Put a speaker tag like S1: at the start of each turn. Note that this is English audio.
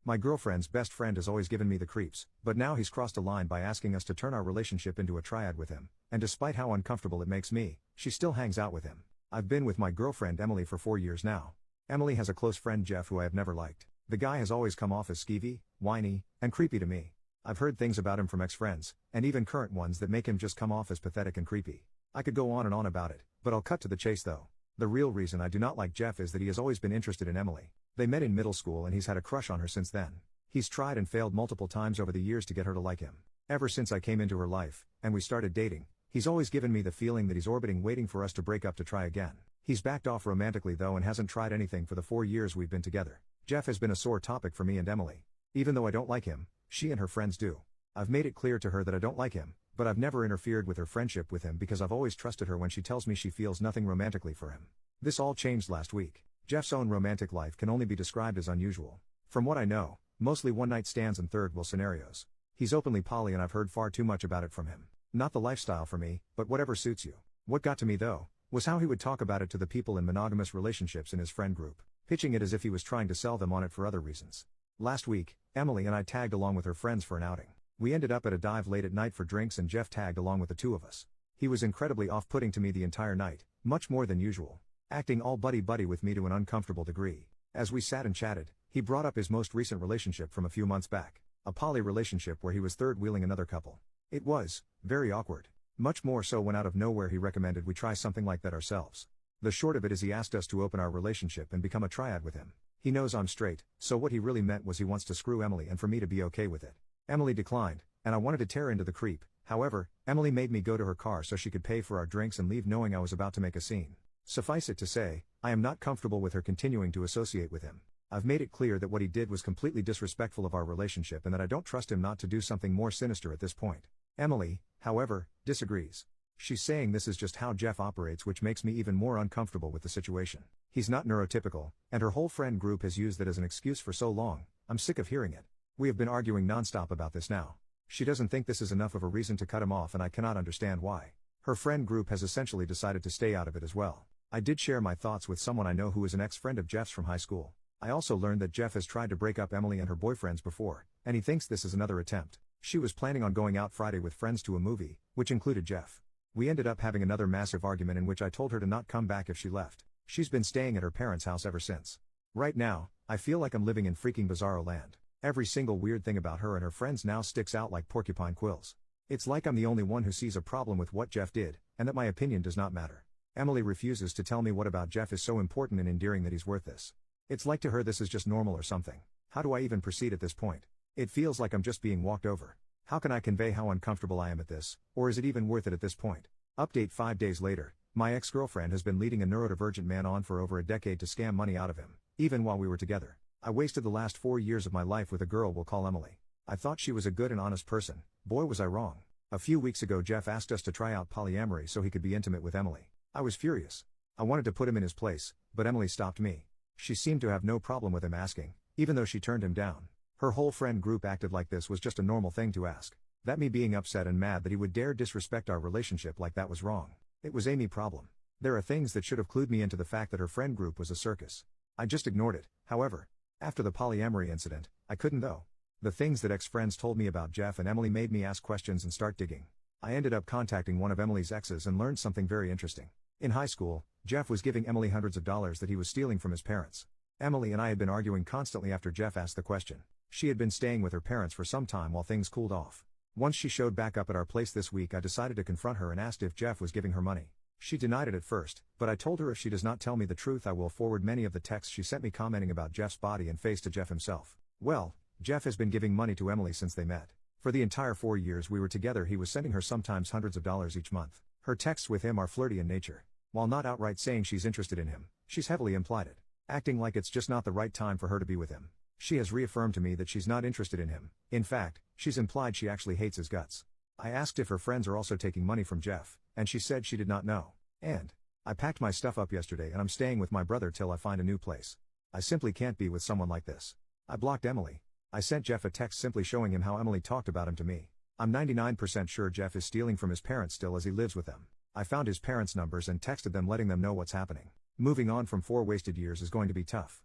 S1: My girlfriend's best friend has always given me the creeps, but now he's crossed a line by asking us to turn our relationship into a triad with him, and despite how uncomfortable it makes me, she still hangs out with him. I've been with my girlfriend Emily for 4 years now. Emily has a close friend Jeff who I have never liked. The guy has always come off as skeevy, whiny, and creepy to me. I've heard things about him from ex-friends, and even current ones that make him just come off as pathetic and creepy. I could go on and on about it, but I'll cut to the chase though. The real reason I do not like Jeff is that he has always been interested in Emily. They met in middle school and he's had a crush on her since then. He's tried and failed multiple times over the years to get her to like him. Ever since I came into her life, and we started dating, he's always given me the feeling that he's orbiting waiting for us to break up to try again. He's backed off romantically though and hasn't tried anything for the 4 years we've been together. Jeff has been a sore topic for me and Emily. Even though I don't like him, she and her friends do. I've made it clear to her that I don't like him, but I've never interfered with her friendship with him because I've always trusted her when she tells me she feels nothing romantically for him. This all changed last week. Jeff's own romantic life can only be described as unusual. From what I know, mostly one-night stands and third-wheel scenarios. He's openly poly and I've heard far too much about it from him. Not the lifestyle for me, but whatever suits you. What got to me though, was how he would talk about it to the people in monogamous relationships in his friend group, pitching it as if he was trying to sell them on it for other reasons. Last week, Emily and I tagged along with her friends for an outing. We ended up at a dive late at night for drinks and Jeff tagged along with the two of us. He was incredibly off-putting to me the entire night, much more than usual. Acting all buddy-buddy with me to an uncomfortable degree. As we sat and chatted, he brought up his most recent relationship from a few months back. A poly relationship where he was third-wheeling another couple. It was very awkward. Much more so when out of nowhere he recommended we try something like that ourselves. The short of it is he asked us to open our relationship and become a triad with him. He knows I'm straight, so what he really meant was he wants to screw Emily and for me to be okay with it. Emily declined, and I wanted to tear into the creep. However, Emily made me go to her car so she could pay for our drinks and leave knowing I was about to make a scene. Suffice it to say, I am not comfortable with her continuing to associate with him. I've made it clear that what he did was completely disrespectful of our relationship and that I don't trust him not to do something more sinister at this point. Emily, however, disagrees. She's saying this is just how Jeff operates, which makes me even more uncomfortable with the situation. He's not neurotypical, and her whole friend group has used that as an excuse for so long. I'm sick of hearing it. We have been arguing nonstop about this now. She doesn't think this is enough of a reason to cut him off and I cannot understand why. Her friend group has essentially decided to stay out of it as well. I did share my thoughts with someone I know who is an ex-friend of Jeff's from high school. I also learned that Jeff has tried to break up Emily and her boyfriends before, and he thinks this is another attempt. She was planning on going out Friday with friends to a movie, which included Jeff. We ended up having another massive argument in which I told her to not come back if she left. She's been staying at her parents' house ever since. Right now, I feel like I'm living in freaking bizarro land. Every single weird thing about her and her friends now sticks out like porcupine quills. It's like I'm the only one who sees a problem with what Jeff did, and that my opinion does not matter. Emily refuses to tell me what about Jeff is so important and endearing that he's worth this. It's like to her this is just normal or something. How do I even proceed at this point? It feels like I'm just being walked over. How can I convey how uncomfortable I am at this, or is it even worth it at this point? Update 5 days later, my ex-girlfriend has been leading a neurodivergent man on for over a decade to scam money out of him, even while we were together. I wasted the last 4 years of my life with a girl we'll call Emily. I thought she was a good and honest person. Boy was I wrong. A few weeks ago Jeff asked us to try out polyamory so he could be intimate with Emily. I was furious. I wanted to put him in his place, but Emily stopped me. She seemed to have no problem with him asking, even though she turned him down. Her whole friend group acted like this was just a normal thing to ask. That me being upset and mad that he would dare disrespect our relationship like that was wrong. It was Amy's problem. There are things that should have clued me into the fact that her friend group was a circus. I just ignored it, however. After the polyamory incident, I couldn't though. The things that ex-friends told me about Jeff and Emily made me ask questions and start digging. I ended up contacting one of Emily's exes and learned something very interesting. In high school, Jeff was giving Emily hundreds of dollars that he was stealing from his parents. Emily and I had been arguing constantly after Jeff asked the question. She had been staying with her parents for some time while things cooled off. Once she showed back up at our place this week, I decided to confront her and asked if Jeff was giving her money. She denied it at first, but I told her if she does not tell me the truth I will forward many of the texts she sent me commenting about Jeff's body and face to Jeff himself. Well, Jeff has been giving money to Emily since they met. For the entire 4 years we were together he was sending her sometimes hundreds of dollars each month. Her texts with him are flirty in nature. While not outright saying she's interested in him, she's heavily implied it, acting like it's just not the right time for her to be with him. She has reaffirmed to me that she's not interested in him. In fact, she's implied she actually hates his guts. I asked if her friends are also taking money from Jeff, and she said she did not know. And I packed my stuff up yesterday and I'm staying with my brother till I find a new place. I simply can't be with someone like this. I blocked Emily. I sent Jeff a text simply showing him how Emily talked about him to me. I'm 99% sure Jeff is stealing from his parents still as he lives with them. I found his parents' numbers and texted them letting them know what's happening. Moving on from 4 wasted years is going to be tough.